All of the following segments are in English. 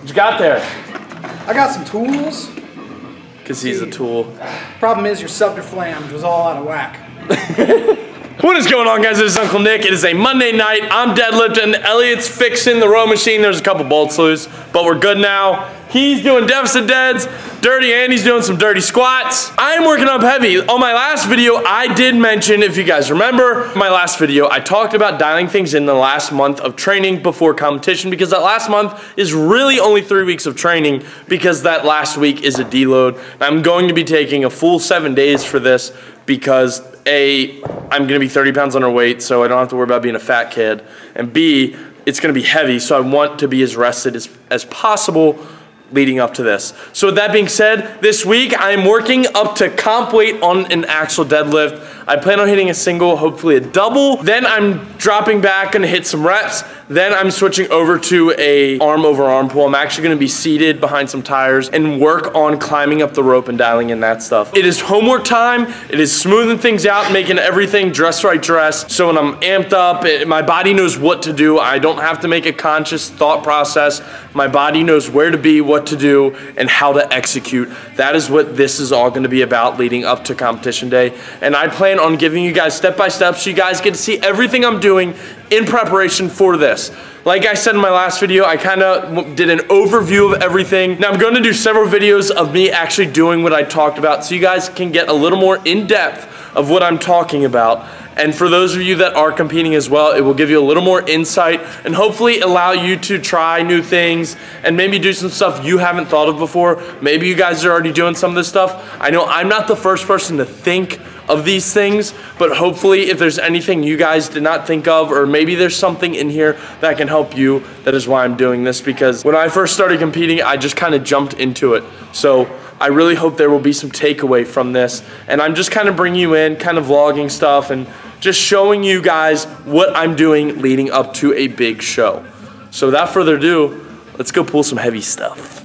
What you got there? I got some tools. Because he's a tool. Problem is your subterflange was all out of whack. What is going on, guys? This is Uncle Nick. It is a Monday night. I'm deadlifting. Elliot's fixing the row machine. There's a couple bolts loose, but we're good now. He's doing deficit deads. Dirty Andy's doing some dirty squats. I'm working up heavy. On my last video, I did mention, if you guys remember, my last video, I talked about dialing things in the last month of training before competition, because that last month is really only 3 weeks of training, because that last week is a deload. I'm going to be taking a full 7 days for this because A, I'm gonna be 30 pounds underweight, so I don't have to worry about being a fat kid, and B, it's gonna be heavy, so I want to be as rested as possible leading up to this. So with that being said, this week I'm working up to comp weight on an axle deadlift. I plan on hitting a single, hopefully a double. Then I'm dropping back, gonna hit some reps. Then I'm switching over to a arm over arm pull. I'm actually gonna be seated behind some tires and work on climbing up the rope and dialing in that stuff. It is homework time. It is smoothing things out, making everything dress right dress. So when I'm amped up, my body knows what to do. I don't have to make a conscious thought process. My body knows where to be, what to do, and how to execute. That is what this is all gonna be about leading up to competition day. And I plan on giving you guys step-by-step so you guys get to see everything I'm doing in preparation for this. Like I said in my last video, I kind of did an overview of everything. Now I'm going to do several videos of me actually doing what I talked about so you guys can get a little more in depth of what I'm talking about. And for those of you that are competing as well, it will give you a little more insight and hopefully allow you to try new things and maybe do some stuff you haven't thought of before. Maybe you guys are already doing some of this stuff. I know I'm not the first person to think of these things, but hopefully if there's anything you guys did not think of, or maybe there's something in here that can help you, that is why I'm doing this, because when I first started competing, I just kind of jumped into it. So I really hope there will be some takeaway from this, and I'm just kind of bringing you in, kind of vlogging stuff, and just showing you guys what I'm doing leading up to a big show. So without further ado, let's go pull some heavy stuff.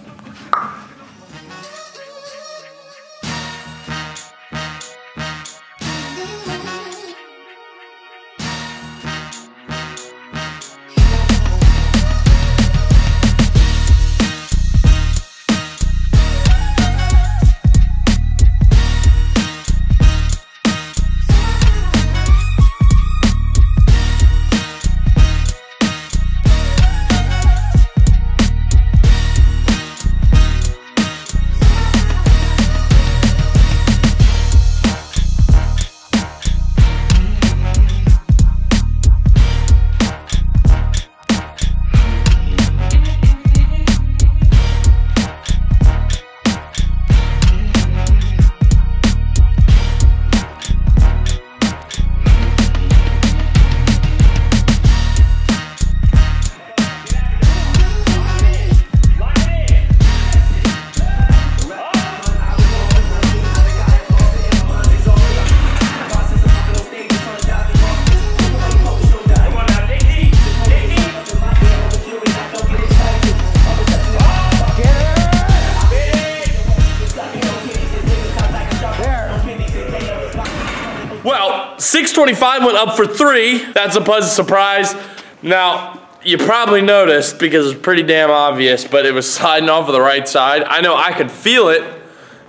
Well, 625 went up for 3. That's a pleasant surprise. Now, you probably noticed because it's pretty damn obvious, but it was sliding off of the right side. I know I could feel it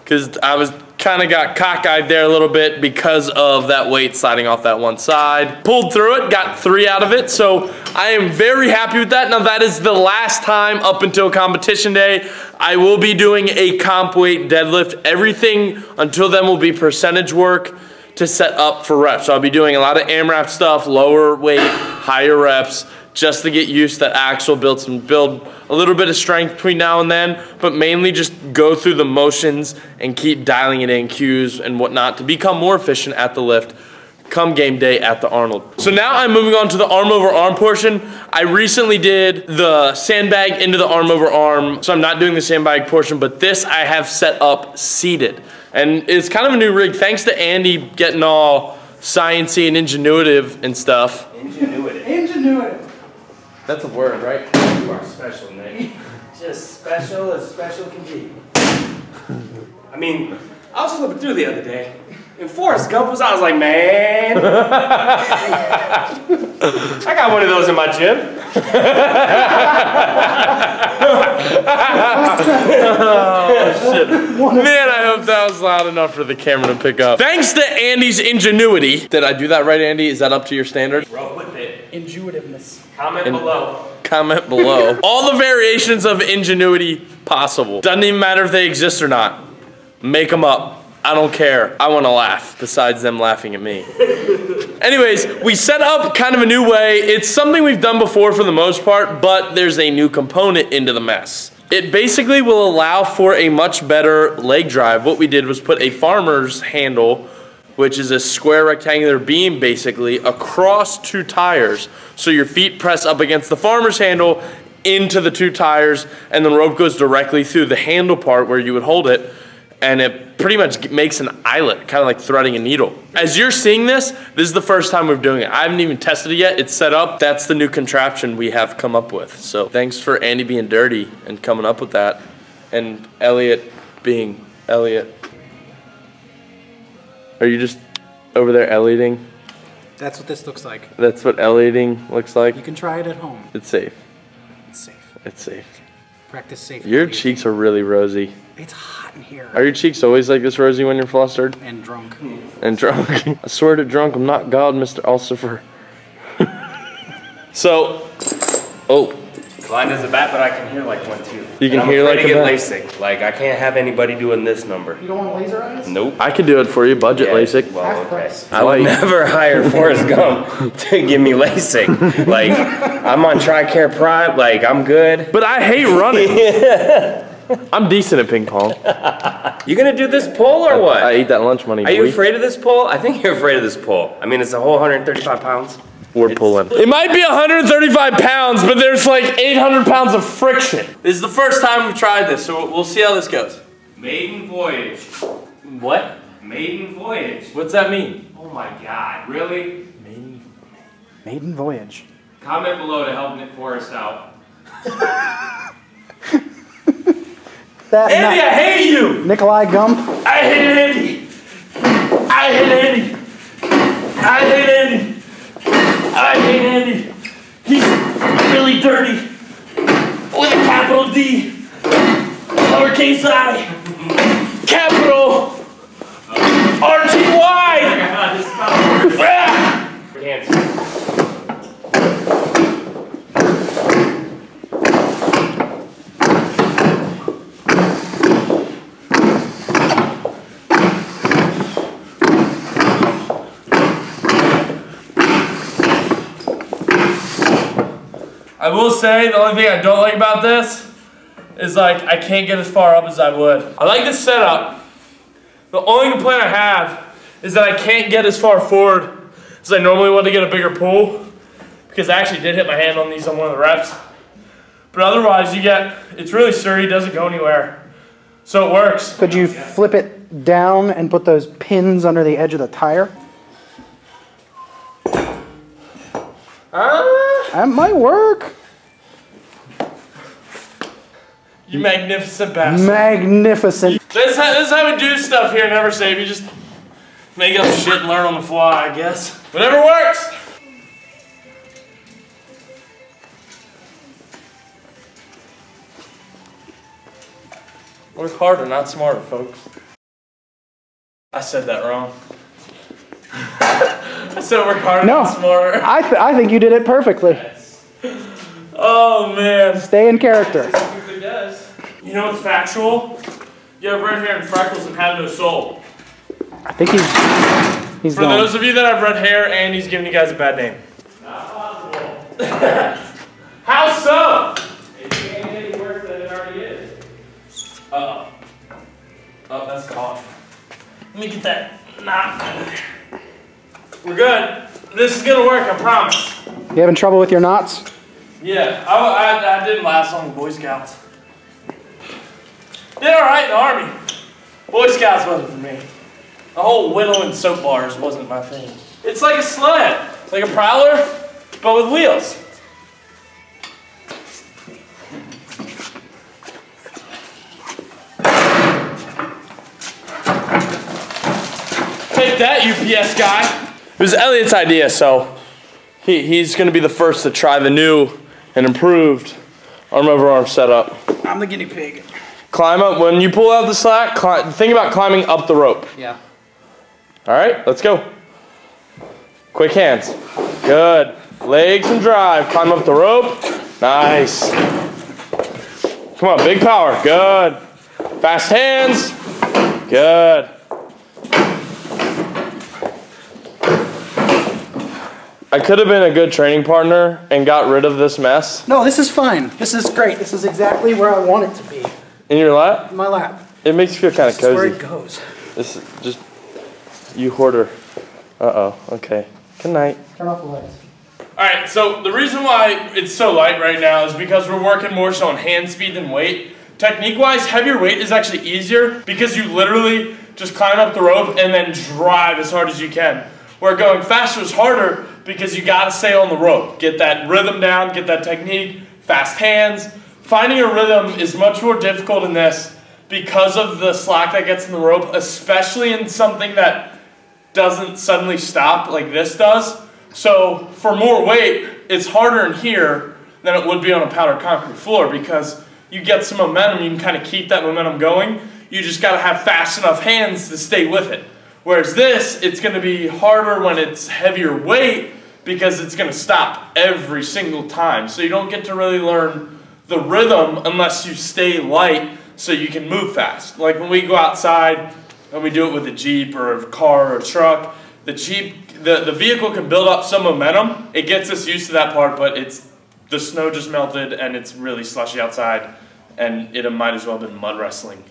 because I was kind of got cockeyed there a little bit because of that weight sliding off that one side. Pulled through it, got 3 out of it, so I am very happy with that. Now that is the last time up until competition day. I will be doing a comp weight deadlift. Everything until then will be percentage work to set up for reps. So I'll be doing a lot of AMRAP stuff, lower weight, higher reps, just to get used to that axle, build a little bit of strength between now and then, but mainly just go through the motions and keep dialing it in, cues and whatnot to become more efficient at the lift come game day at the Arnold. So now I'm moving on to the arm over arm portion. I recently did the sandbag into the arm over arm, so I'm not doing the sandbag portion, but this I have set up seated. And it's kind of a new rig, thanks to Andy getting all sciencey and ingenuitive and stuff. Ingenuitive. Ingenuitive. That's a word, right? You are special, Nick. Just special as special can be. I mean, I was flipping through the other day, and Forrest Gump was, I was like, man. I got one of those in my gym. Man, I hope that was loud enough for the camera to pick up. Thanks to Andy's ingenuity. Did I do that right, Andy? Is that up to your standard? Roll with it. Intuitiveness. Comment below. Comment below. All the variations of ingenuity possible. Doesn't even matter if they exist or not. Make them up. I don't care. I want to laugh, besides them laughing at me. Anyways, we set up kind of a new way. It's something we've done before for the most part, but there's a new component into the mess. It basically will allow for a much better leg drive. What we did was put a farmer's handle, which is a square rectangular beam basically, across 2 tires. So your feet press up against the farmer's handle into the 2 tires, and the rope goes directly through the handle part where you would hold it, and it pretty much makes an eyelet, kind of like threading a needle. As you're seeing this is the first time we're doing it. I haven't even tested it yet. It's set up. That's the new contraption we have come up with. So thanks for Andy being dirty and coming up with that, and Elliot being Elliot. Are you just over there Ellioting? That's what this looks like. That's what Ellioting looks like? You can try it at home. It's safe. It's safe. It's safe. Practice safe. Your cheeks are really rosy. It's hot in here. Are your cheeks always like this rosy when you're flustered? And drunk. And drunk. I swear to drunk, I'm not God, Mr. Ulcifer. So, oh. Blind as a bat, but I can hear like one too. You can hear like a bat? I'm afraid to get LASIK. Like, I can't have anybody doing this number. You don't want laser eyes? Nope. I can do it for you, budget LASIK. Well, Half okay. price. I would never hire Forrest Gump to give me LASIK. Like, I'm on TRICARE Prime. Like, I'm good. But I hate running. I'm decent at ping pong. You gonna do this pull or what? I eat that lunch money. Are you afraid of this pull? I think you're afraid of this pull. I mean, it's a whole 135 pounds. We're pulling. It might be 135 pounds, but there's like 800 pounds of friction. This is the first time we've tried this, so we'll see how this goes. Maiden voyage. What? Maiden voyage. What's that mean? Oh my God, really? Maiden voyage. Comment below to help Nick Forrest out. Andy, I hate you! Nikolai Gump. I hate Andy! I hate Andy! I hate Andy! I hate Andy! He's really dirty! With a capital D! Lowercase I! Capital R-T-Y! I will say, the only thing I don't like about this is like, I can't get as far up as I would. I like this setup. The only complaint I have is that I can't get as far forward as I normally would to get a bigger pull, because I actually did hit my hand on these on one of the reps. But otherwise, it's really sturdy, doesn't go anywhere. So it works. Could you flip it down and put those pins under the edge of the tire? That might work. You magnificent bastard. Magnificent. This is how we do stuff here, Never Save. You just make up shit and learn on the fly, I guess. Whatever works. Work harder, not smarter, folks. I said that wrong. I said work harder, No, not smarter. I think you did it perfectly. Oh, man. Stay in character. You know what's factual? You have red hair and freckles and have no soul. I think he's For gone. those of you that have red hair, and he's giving you guys a bad name. Not possible. How so? It can't get any worse than it already is. Uh-oh. Oh, that's caught. Let me get that knot. We're good. This is gonna work, I promise. You having trouble with your knots? Yeah, I didn't last on the Boy Scouts. Did alright in the Army. Boy Scouts wasn't for me. The whole whittling soap bars wasn't my thing. It's like a sled, like a prowler, but with wheels. Take that, UPS guy. It was Elliot's idea, so he's going to be the first to try the new and improved arm over arm setup. I'm the guinea pig. Climb up. When you pull out the slack, think about climbing up the rope. Yeah. All right, let's go. Quick hands. Good. Legs and drive. Climb up the rope. Nice. Come on, big power. Good. Fast hands. Good. I could have been a good training partner and got rid of this mess. No, this is fine. This is great. This is exactly where I want it to be. In your lap? In my lap. It makes you feel kind of cozy. This is where it goes. This is just, you hoarder. Uh-oh, okay. Good night. Turn off the lights. All right, so the reason why it's so light right now is because we're working more so on hand speed than weight. Technique-wise, heavier weight is actually easier because you literally just climb up the rope and then drive as hard as you can. Where going faster is harder because you gotta stay on the rope. Get that rhythm down, get that technique, fast hands. Finding a rhythm is much more difficult in this because of the slack that gets in the rope, especially in something that doesn't suddenly stop like this does. So for more weight, it's harder in here than it would be on a powdered concrete floor because you get some momentum, you can kind of keep that momentum going. You just gotta have fast enough hands to stay with it. Whereas this, it's gonna be harder when it's heavier weight because it's gonna stop every single time. So you don't get to really learn the rhythm unless you stay light so you can move fast. Like when we go outside and we do it with a Jeep or a car or a truck, the vehicle can build up some momentum. It gets us used to that part, but the snow just melted and it's really slushy outside and it might as well have been mud wrestling,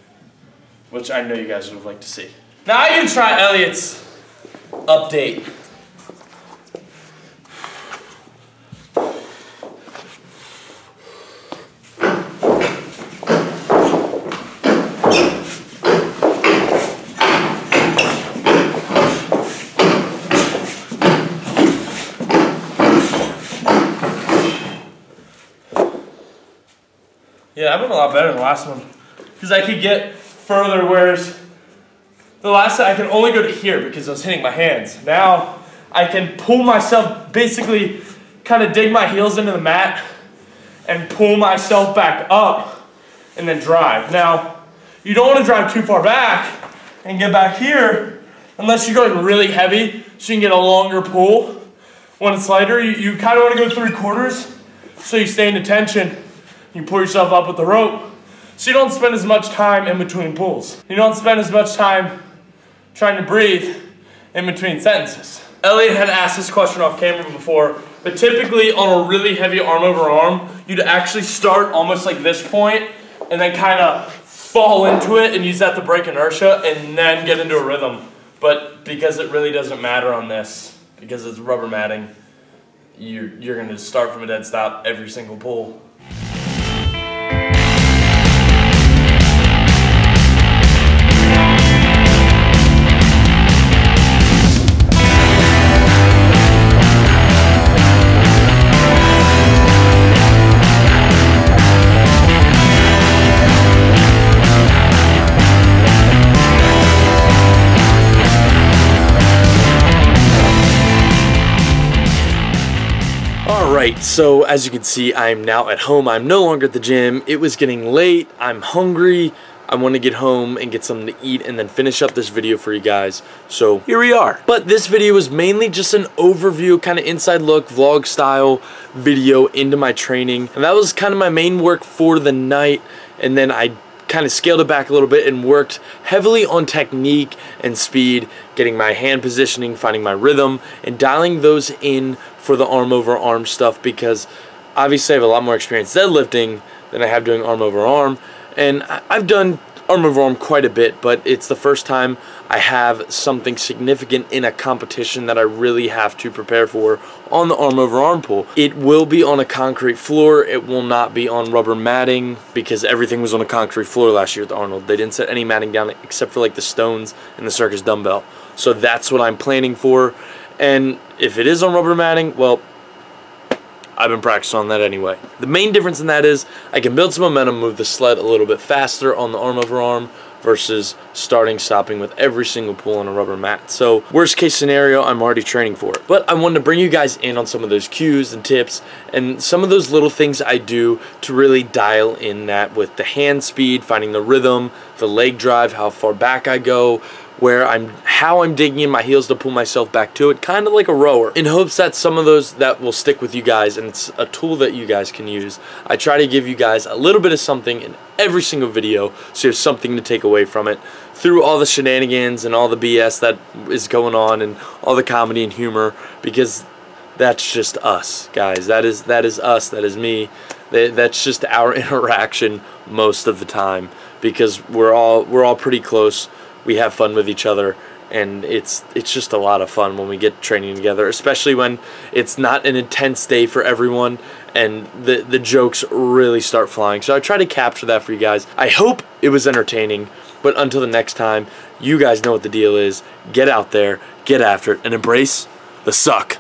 which I know you guys would have liked to see. Now I can try Elliot's update. Yeah, I've been a lot better than the last one because I could get further, whereas the last time I could only go to here because I was hitting my hands. Now I can pull myself, basically kind of dig my heels into the mat and pull myself back up and then drive. Now, you don't want to drive too far back and get back here unless you're going really heavy so you can get a longer pull. When it's lighter, you kind of want to go 3/4 so you stay in tension. You pull yourself up with the rope so you don't spend as much time in between pulls. You don't spend as much time trying to breathe in between sentences. Elliot had asked this question off camera before, but typically on a really heavy arm over arm, you'd actually start almost like this point and then kind of fall into it and use that to break inertia and then get into a rhythm. But because it really doesn't matter on this, because it's rubber matting, you're gonna start from a dead stop every single pull. Alright, so as you can see, I'm now at home. I'm no longer at the gym. It was getting late. I'm hungry. I want to get home and get something to eat and then finish up this video for you guys. So here we are. But this video is mainly just an overview, kind of inside look, vlog style video into my training. And that was kind of my main work for the night. And then I kind of scaled it back a little bit and worked heavily on technique and speed, getting my hand positioning, finding my rhythm, and dialing those in for the arm over arm stuff because obviously I have a lot more experience deadlifting than I have doing arm over arm. And I've done arm over arm quite a bit, but it's the first time I have something significant in a competition that I really have to prepare for on the arm over arm pull. It will be on a concrete floor. It will not be on rubber matting because everything was on a concrete floor last year at the Arnold. They didn't set any matting down except for like the stones and the circus dumbbell. So that's what I'm planning for. And if it is on rubber matting, well, I've been practicing on that anyway. The main difference in that is I can build some momentum, move the sled a little bit faster on the arm over arm versus stopping with every single pull on a rubber mat. So worst case scenario, I'm already training for it. But I wanted to bring you guys in on some of those cues and tips and some of those little things I do to really dial in that with the hand speed, finding the rhythm, the leg drive, how far back I go, how I'm digging in my heels to pull myself back to it, kind of like a rower, in hopes that some of those that will stick with you guys, and it's a tool that you guys can use. I try to give you guys a little bit of something in every single video, so you have something to take away from it through all the shenanigans and all the BS that is going on and all the comedy and humor, because that's just us, guys. That is us. That is me. That's just our interaction most of the time, because we're all pretty close. We have fun with each other, and it's just a lot of fun when we get training together, especially when it's not an intense day for everyone and the jokes really start flying. So I try to capture that for you guys. I hope it was entertaining, but until the next time, you guys know what the deal is. Get out there, get after it, and embrace the suck.